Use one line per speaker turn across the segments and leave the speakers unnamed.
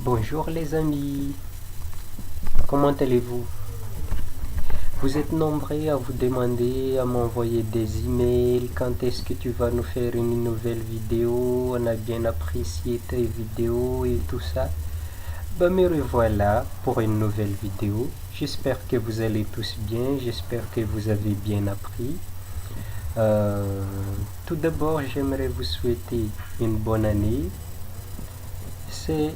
Bonjour les amis, comment allez-vous? Vous êtes nombreux à vous demander, à m'envoyer des emails, quand est-ce que tu vas nous faire une nouvelle vidéo, on a bien apprécié tes vidéos et tout ça. Me revoilà pour une nouvelle vidéo. J'espère que vous allez tous bien, j'espère que vous avez bien appris. Euh, Tout d'abord, j'aimerais vous souhaiter une bonne année. C'est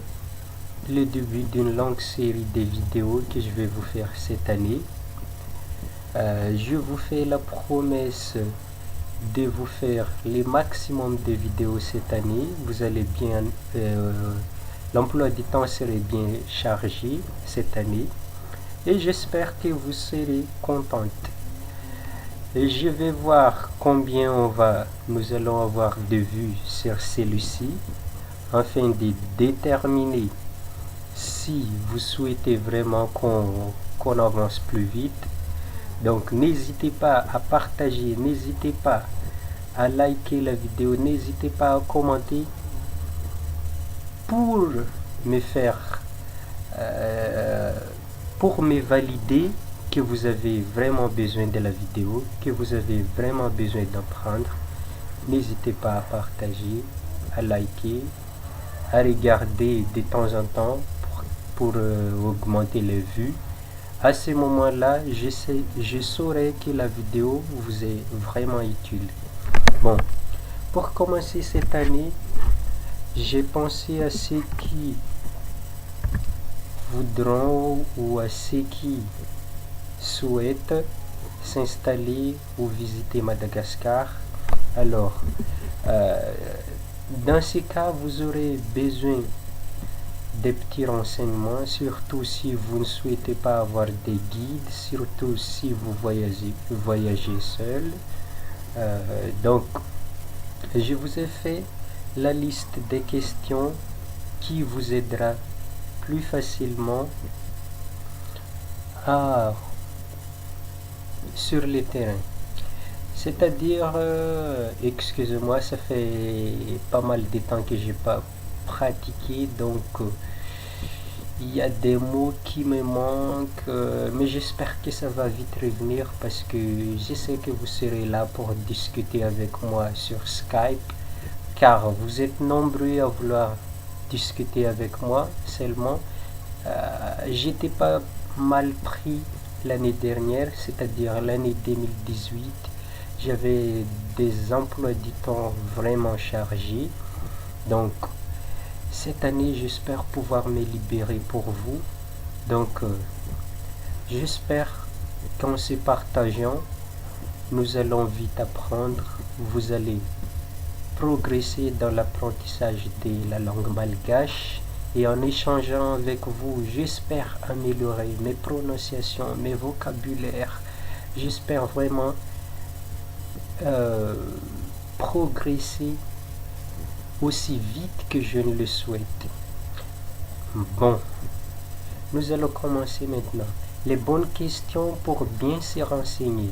le début d'une longue série de vidéos que je vais vous faire cette année. Je vous fais la promesse de vous faire le maximum de vidéos cette année. Vous allez bien, l'emploi du temps serait bien chargé cette année et j'espère que vous serez contente. Et je vais voir combien nous allons avoir de vues sur celui-ci afin de déterminer si vous souhaitez vraiment qu'on avance plus vite. Donc n'hésitez pas à partager, n'hésitez pas à liker la vidéo, n'hésitez pas à commenter pour me faire, pour me valider que vous avez vraiment besoin de la vidéo, que vous avez vraiment besoin d'apprendre. N'hésitez pas à partager, à liker, à regarder de temps en temps pour augmenter les vues. À ce moment-là, je saurai que la vidéo vous est vraiment utile. Bon, pour commencer cette année, j'ai pensé à ceux qui voudront ou à ceux qui souhaitent s'installer ou visiter Madagascar. Alors, dans ce cas, vous aurez besoin des petits renseignements, surtout si vous ne souhaitez pas avoir des guides, surtout si vous voyagez seul. Donc, je vous ai fait la liste des questions qui vous aidera plus facilement sur le terrain. C'est-à-dire, excusez-moi, ça fait pas mal de temps que j'ai pas pratiqué, donc il y a des mots qui me manquent, mais j'espère que ça va vite revenir parce que je sais que vous serez là pour discuter avec moi sur Skype, car vous êtes nombreux à vouloir discuter avec moi seulement. J'étais pas mal pris l'année dernière, c'est-à-dire l'année 2018. J'avais des emplois du temps vraiment chargés. Donc, cette année, j'espère pouvoir me libérer pour vous. Donc, j'espère qu'en se partageant, nous allons vite apprendre. Vous allez progresser dans l'apprentissage de la langue malgache. Et en échangeant avec vous, j'espère améliorer mes prononciations, mes vocabulaires. J'espère vraiment progresser aussi vite que je ne le souhaite. Bon, nous allons commencer maintenant. Les bonnes questions pour bien se renseigner.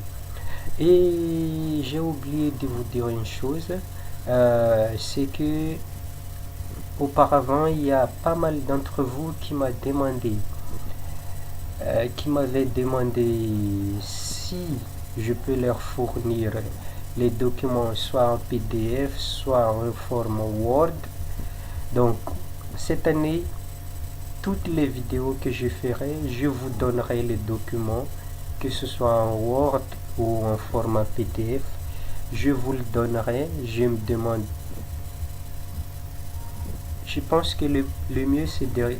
Et j'ai oublié de vous dire une chose, c'est que auparavant, il y a pas mal d'entre vous qui m'avaient demandé si je peux leur fournir les documents soit en PDF, soit en format Word. Donc, cette année, toutes les vidéos que je ferai, je vous donnerai les documents, que ce soit en Word ou en format PDF. Je vous le donnerai. Je pense que le mieux serait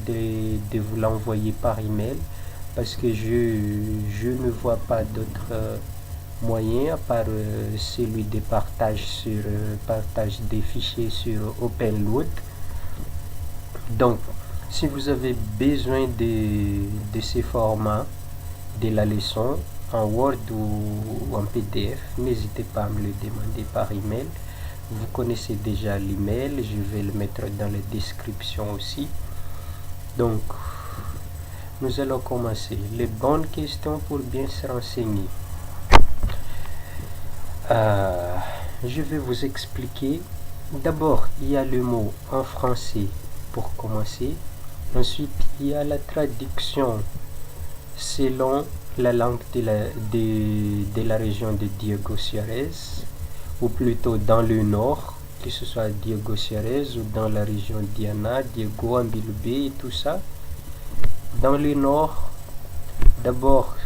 de vous l'envoyer par email parce que je ne vois pas d'autres moyens à part celui de partage des fichiers sur OpenLoad. Donc, si vous avez besoin de ces formats de la leçon en Word ou en PDF, n'hésitez pas à me le demander par email. Vous connaissez déjà l'email, je vais le mettre dans la description aussi. Donc, nous allons commencer. Les bonnes questions pour bien se renseigner. Je vais vous expliquer. D'abord, il y a le mot en français pour commencer. Ensuite, il y a la traduction selon la langue de la région de Diego Suarez, ou plutôt dans le nord, que ce soit Diego Suarez ou dans la région Diana, Diego, Ambilbe et tout ça. Dans le nord, d'abord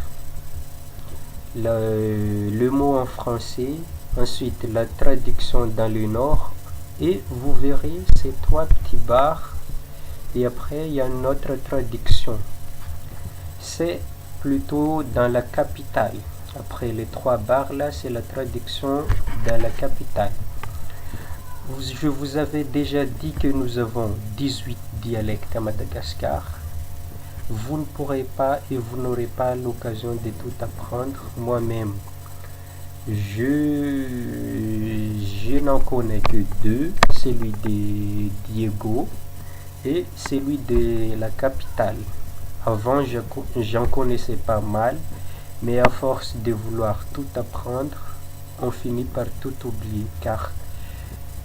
le mot en français, ensuite la traduction dans le nord, et vous verrez ces trois petits barres, et après il y a une autre traduction. C'est plutôt dans la capitale. Après les trois barres là, c'est la traduction dans la capitale. Je vous avais déjà dit que nous avons 18 dialectes à Madagascar. Vous ne pourrez pas et vous n'aurez pas l'occasion de tout apprendre moi-même. Je n'en connais que deux, celui de Diego et celui de la capitale. Avant, j'en connaissais pas mal, mais à force de vouloir tout apprendre, on finit par tout oublier, car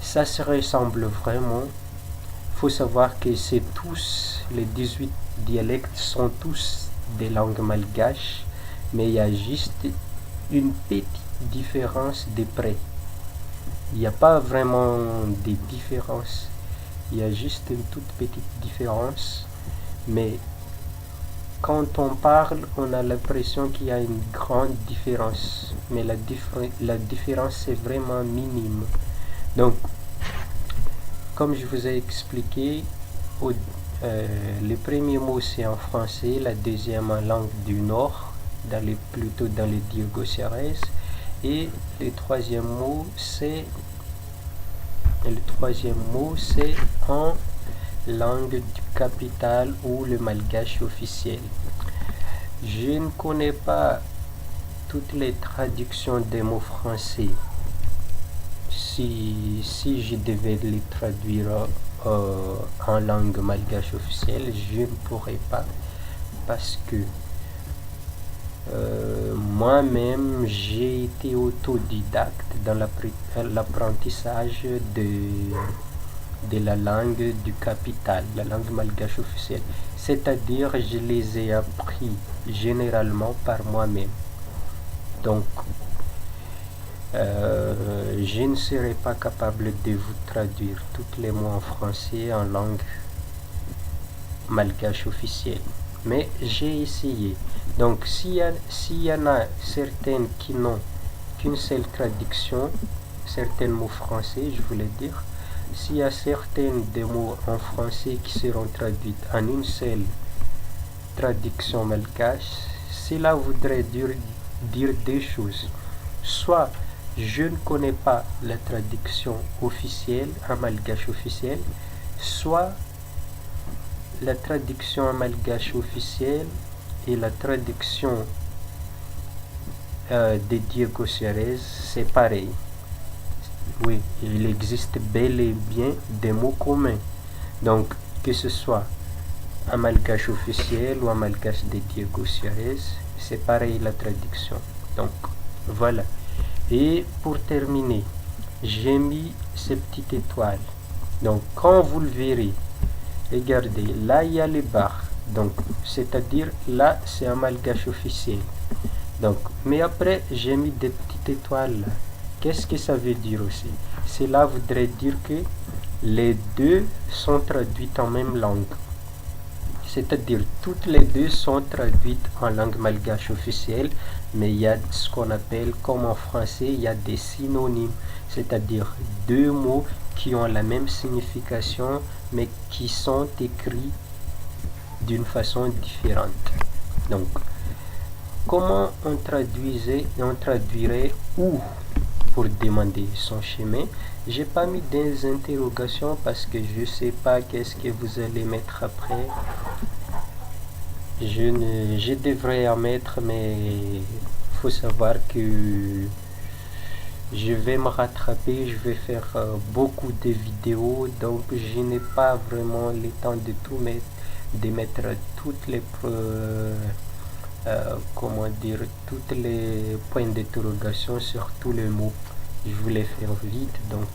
ça se ressemble vraiment. Il faut savoir que c'est tous, les 18 dialectes sont tous des langues malgaches, mais il y a juste une petite différence de près. Il n'y a pas vraiment de différence, il y a juste une toute petite différence, mais quand on parle, on a l'impression qu'il y a une grande différence, mais la différence est vraiment minime. Donc, comme je vous ai expliqué, le premier mot c'est en français, la deuxième en langue du nord, plutôt dans les Diego Suarez, et le troisième mot c'est en langue du capital ou le malgache officiel. Je ne connais pas toutes les traductions des mots français. Si je devais les traduire en langue malgache officielle, je ne pourrais pas, parce que moi-même j'ai été autodidacte dans l'apprentissage de la langue du capital, la langue malgache officielle. C'est-à-dire, je les ai appris généralement par moi-même. Donc, je ne serai pas capable de vous traduire tous les mots en français en langue malgache officielle. Mais j'ai essayé. Donc, s'il y en a certaines qui n'ont qu'une seule traduction, certains mots français, je voulais dire, s'il y a certains des mots en français qui seront traduits en une seule traduction malgache, cela voudrait dire deux choses. Soit je ne connais pas la traduction officielle en malgache officiel, soit la traduction en malgache officielle et la traduction de Diego Suarez, c'est pareil. Oui, il existe bel et bien des mots communs. Donc, que ce soit un malgache officiel ou un malgache de Diego Suarez, c'est pareil la traduction. Donc, voilà. Et pour terminer, j'ai mis ces petites étoiles. Donc, quand vous le verrez, regardez, là il y a les barres. Donc, c'est-à-dire, là c'est un malgache officiel. Donc, mais après, j'ai mis des petites étoiles là. Qu'est-ce que ça veut dire aussi? Cela voudrait dire que les deux sont traduites en même langue. C'est-à-dire, toutes les deux sont traduites en langue malgache officielle, mais il y a ce qu'on appelle, comme en français, il y a des synonymes. C'est-à-dire, deux mots qui ont la même signification, mais qui sont écrits d'une façon différente. Donc, comment on traduirait où pour demander son chemin? J'ai pas mis des interrogations parce que je sais pas qu'est-ce que vous allez mettre après. Je devrais en mettre, mais faut savoir que je vais me rattraper, je vais faire beaucoup de vidéos, donc je n'ai pas vraiment le temps de tout mettre, de mettre toutes les toutes les points d'interrogation sur tous les mots. Je voulais faire vite, donc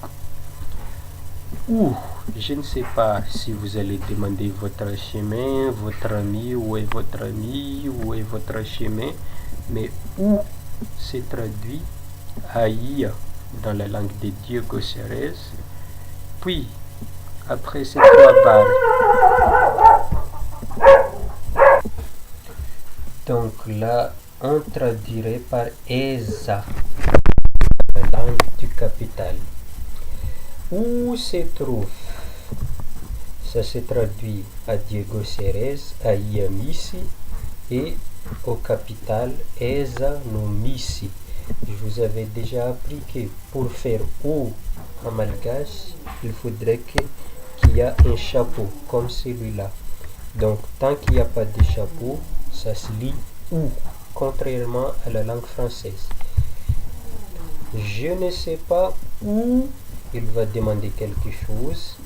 Ou, je ne sais pas si vous allez demander votre chemin, votre ami, où est votre ami, où est votre chemin, mais où se traduit aïe dans la langue de Diego Cérez. Puis, après ces trois barres, donc là, on traduirait par ESA, la langue du capital. Où se trouve? Ça se traduit à Diego Cérez, à Iamisi, et au capital ESA no Misi. Je vous avais déjà appris que pour faire ou en malgache, il faudrait qu'il y a un chapeau comme celui-là. Donc, tant qu'il n'y a pas de chapeau, ça se lit ou, contrairement à la langue française. Je ne sais pas où il va demander quelque chose.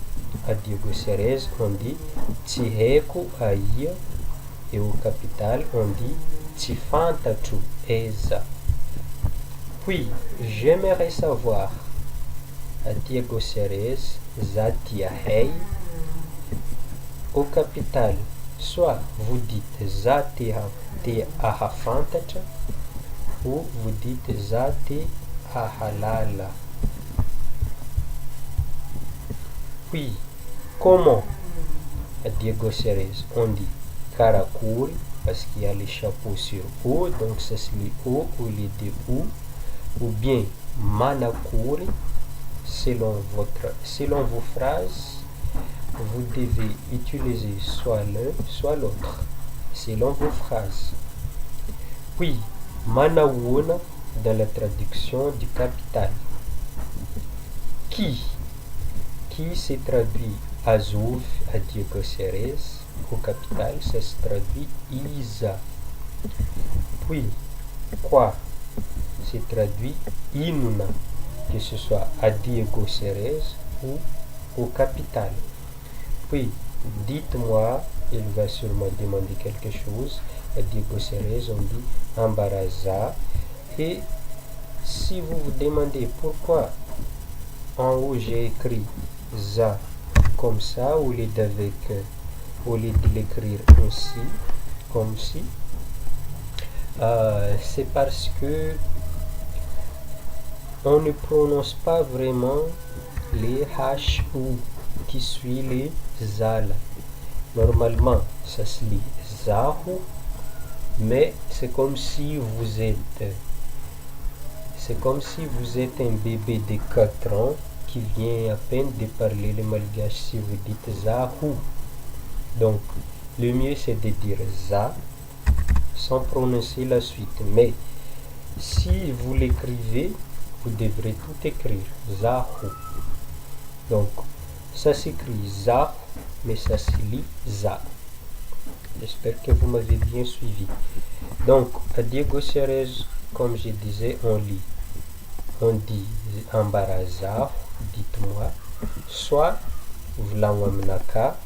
À Diego Cérez, on dit Tiheko Aïa, et au capital, on dit Tifantatu Eza. Puis, j'aimerais savoir à Diego Cérez, Zatia Hei. Au capital, soit vous dites Zatia Te Ahafantata, ou vous dites Zati Ahalala. Puis, comment à Diego Cérez, on dit Karakuri, parce qu'il y a les chapeaux sur O, donc ça se lit O au lieu de ou bien Manakuri, selon vos phrases, vous devez utiliser soit l'un, soit l'autre, selon vos phrases. Puis, Manawuna, dans la traduction du capital. Qui se traduit Azuf à Diego Cérez, au capital, ça se traduit Isa. Puis, quoi se traduit Inuna, que ce soit à Diego Cérez ou au capital. Puis, dites-moi, il va sûrement demander quelque chose. À Diego Cérez, on dit Ambaraza. Et si vous vous demandez pourquoi en haut j'ai écrit za comme ça, au lieu de l'écrire ainsi, comme si, c'est parce que on ne prononce pas vraiment les H ou qui suit les zal. Normalement, ça se lit zahu, mais c'est comme si vous êtes un bébé de 4 ans qui vient à peine de parler le malgache si vous dites zahu. Donc, le mieux c'est de dire za sans prononcer la suite. Mais si vous l'écrivez, vous devrez tout écrire zahu. Donc, ça s'écrit za, mais ça se lit za. J'espère que vous m'avez bien suivi. Donc, à Diego Cérez, comme je disais, on dit Ambaraza, dites-moi, soit Vlawamnaka,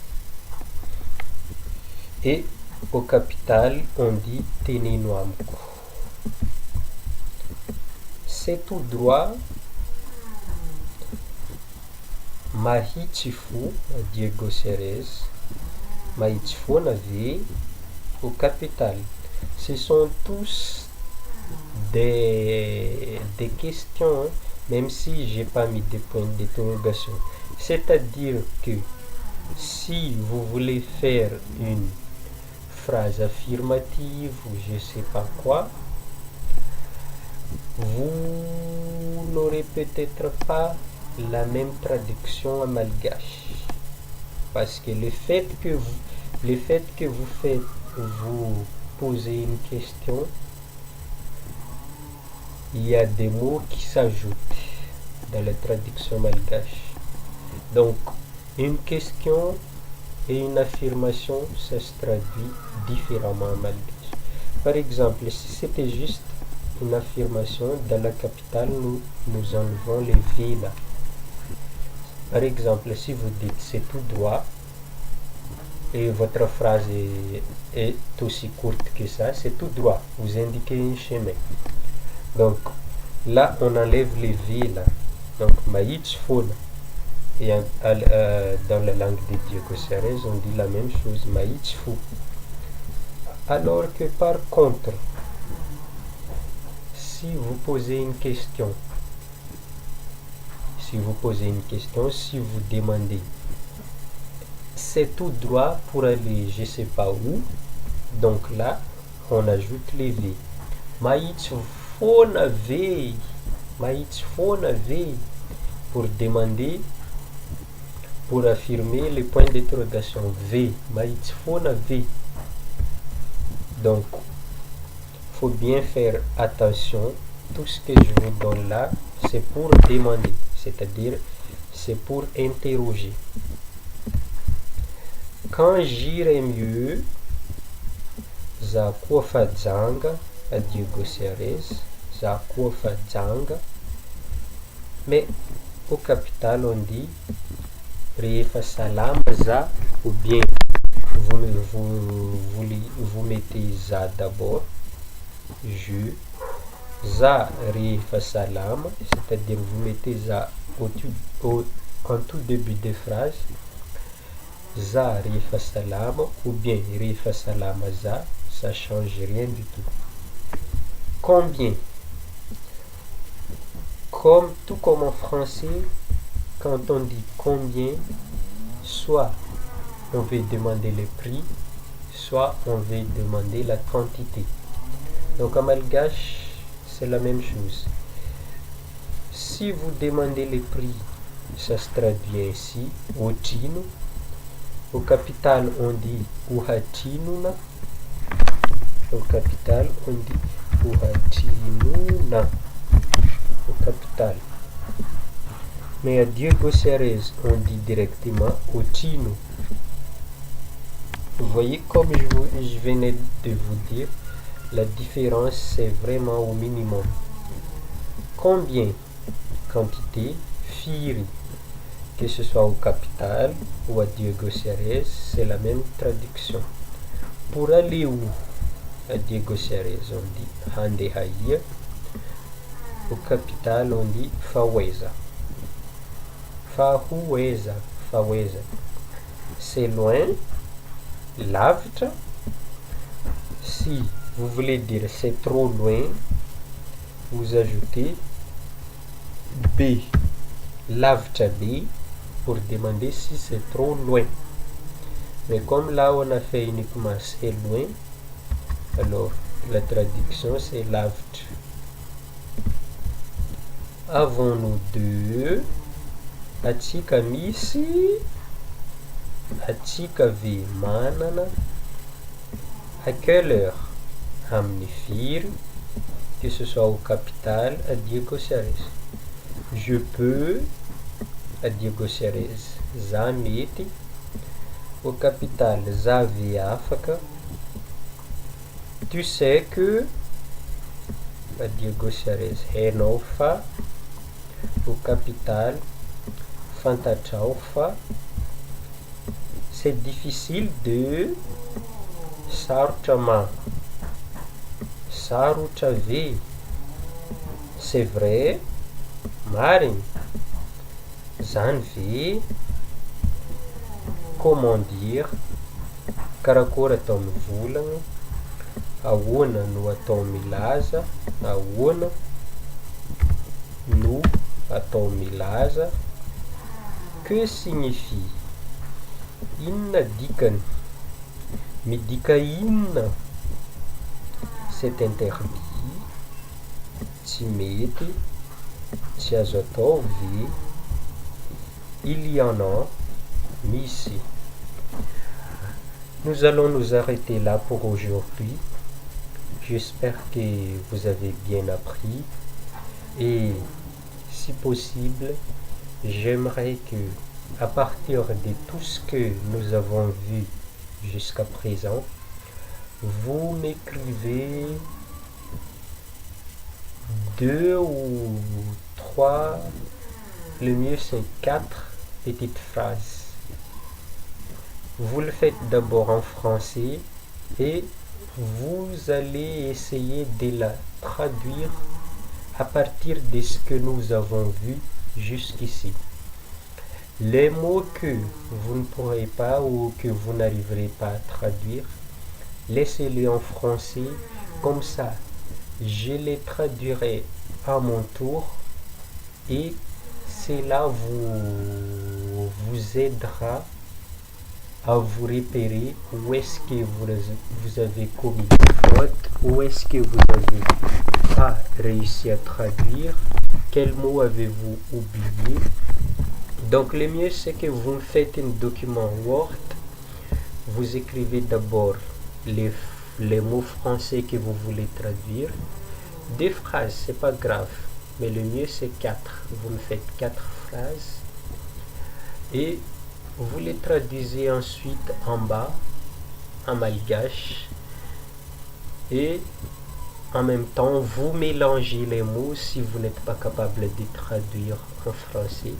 et au capital, on dit Teninwamku. C'est tout droit. Mahitifu, Diego Cérez, Mahitifu Navé, au capital. Ce sont tous des questions, même si j'ai pas mis de points d'interrogation. C'est-à-dire que si vous voulez faire une phrase affirmative ou je sais pas quoi, vous n'aurez peut-être pas la même traduction en malgache, parce que le fait que vous posez une question, il y a des mots qui s'ajoutent dans la traduction malgache. Donc, une question et une affirmation, ça se traduit différemment en malgache. Par exemple, si c'était juste une affirmation, dans la capitale, nous enlevons les villes. Par exemple, si vous dites c'est tout droit, et votre phrase est aussi courte que ça, c'est tout droit, vous indiquez un chemin. Donc, là, on enlève les villes. Donc, Maïtchfona. Et dans la langue des Diego Ceres, on dit la même chose, maïtfu. Alors que par contre, si vous posez une question, si vous demandez, c'est tout droit pour aller je sais pas où, donc là, on ajoute les V. Maïtfona V. Maïtfona V. Pour demander, pour affirmer le point d'interrogation. V. Maïtfona V. Donc, faut bien faire attention. Tout ce que je vous donne là, c'est pour demander, c'est-à-dire c'est pour interroger. Quand j'irai mieux, za kuafadzanga à Diego Ceres, za kuafadzanga, mais au capital on dit rehefa salama za, ou bien vous mettez za d'abord, je, za rehefa salama, c'est-à-dire vous mettez za en tout début de phrase, za rehefa salama, ou bien rehefa salama za, ça change rien du tout. Combien? Tout comme en français, quand on dit combien, soit on veut demander le prix, soit on veut demander la quantité. Donc en malgache, c'est la même chose. Si vous demandez le prix, ça se traduit ainsi, otino. Au capital, on dit uhatinuna. Au capital, on dit uhatinuna. Au capital. Mais à Diego Ceres, on dit directement otino. Vous voyez, comme je venais de vous dire, la différence c'est vraiment au minimum. Combien? Quantité, firi. Que ce soit au capital ou à Diego Ceres, c'est la même traduction. Pour aller où? À Diego Ceres, on dit hande haia. Au capital, on dit faweza. Fahueza, faweza. C'est loin, lavitra. Si vous voulez dire c'est trop loin, vous ajoutez B, lavitra B, pour demander si c'est trop loin. Mais comme là on a fait uniquement c'est loin, alors la traduction c'est lavitra. Avons-nous deux? Atsika misy, atsika ve manana. À quelle heure? Amin'ny firy, que ce soit au capital, à Diego Ceres. Je peux, à Diego Ceres, za mety. Au capital, za ve afaka. Tu sais que, à Diego Ceres, hainao fa. Au capital, fantatrao fa. C'est difficile de sarotra ma. Sarotra ve. C'est vrai, marigny. Zany ve. Comment dire? Karakory atao mivolagna? Ahoana no atao milaza? Ahoana no atao milaza? Que signifie? Inona dikany? Midika inona? C'est interdit, tsy mety, tsy azo atao ve? Il y en a, misy. Nous allons nous arrêter là pour aujourd'hui. J'espère que vous avez bien appris et si possible, j'aimerais que à partir de tout ce que nous avons vu jusqu'à présent, vous m'écrivez 2 ou 3, le mieux c'est 4 petites phrases. Vous le faites d'abord en français et vous allez essayer de la traduire à partir de ce que nous avons vu jusqu'ici. Les mots que vous ne pourrez pas ou que vous n'arriverez pas à traduire, laissez-les en français, comme ça je les traduirai à mon tour et cela vous aidera à vous repérer où est-ce que vous avez commis des fautes, où est-ce que vous avez pas réussi à traduire, quel mot avez-vous oublié. Donc le mieux c'est que vous faites un document Word, vous écrivez d'abord les mots français que vous voulez traduire. Des phrases, c'est pas grave, mais le mieux c'est 4. Vous me faites 4 phrases et vous les traduisez ensuite en bas en malgache et en même temps vous mélangez les mots si vous n'êtes pas capable de traduire en français.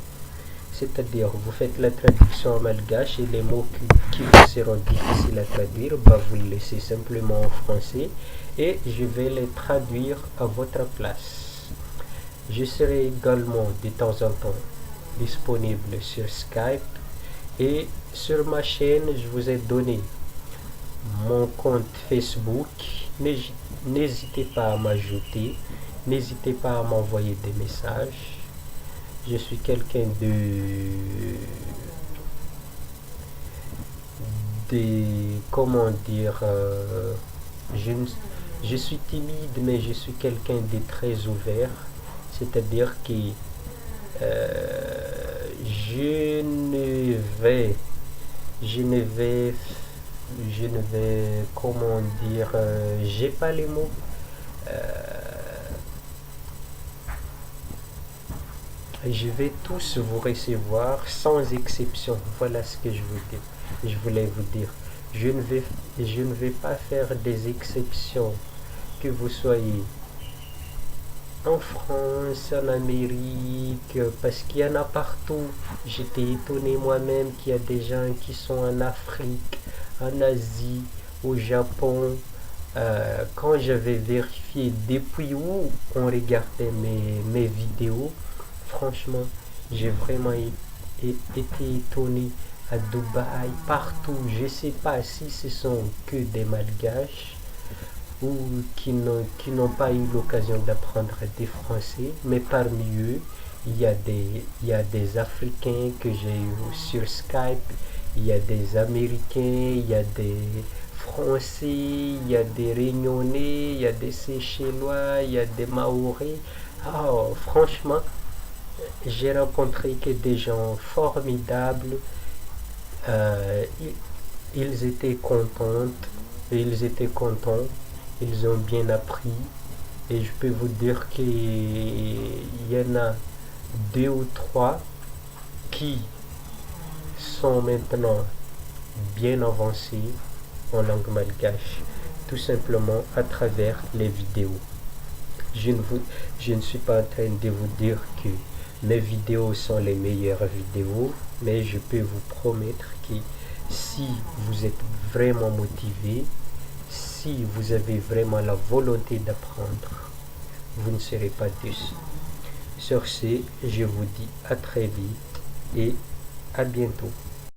C'est-à-dire, vous faites la traduction en malgache et les mots qui vous seront difficiles à traduire, vous les laissez simplement en français et je vais les traduire à votre place. Je serai également de temps en temps disponible sur Skype et sur ma chaîne, je vous ai donné mon compte Facebook. N'hésitez pas à m'ajouter, n'hésitez pas à m'envoyer des messages. Je suis quelqu'un comment dire, je suis timide, mais je suis quelqu'un de très ouvert. C'est-à-dire que je ne vais, comment dire, j'ai pas les mots. Je vais tous vous recevoir sans exception. Voilà ce que je voulais vous dire. Je ne vais pas faire des exceptions, que vous soyez en France, en Amérique, parce qu'il y en a partout. J'étais étonné moi-même qu'il y a des gens qui sont en Afrique, en Asie, au Japon. Quand j'avais vérifié depuis où on regardait mes vidéos, franchement, j'ai vraiment été étonné. À Dubaï, partout. Je ne sais pas si ce sont que des malgaches ou qui n'ont pas eu l'occasion d'apprendre des français, mais parmi eux, il y a des Africains que j'ai eu sur Skype, il y a des Américains, il y a des Français, il y a des Réunionnais, il y a des Seychellois, il y a des Maoris. Oh, franchement, j'ai rencontré que des gens formidables. Euh, ils étaient contents, ils ont bien appris et je peux vous dire qu'il y en a 2 ou 3 qui sont maintenant bien avancés en langue malgache, tout simplement à travers les vidéos. Je ne suis pas en train de vous dire que mes vidéos sont les meilleures vidéos, mais je peux vous promettre que si vous êtes vraiment motivé, si vous avez vraiment la volonté d'apprendre, vous ne serez pas déçus. Sur ce, je vous dis à très vite et à bientôt.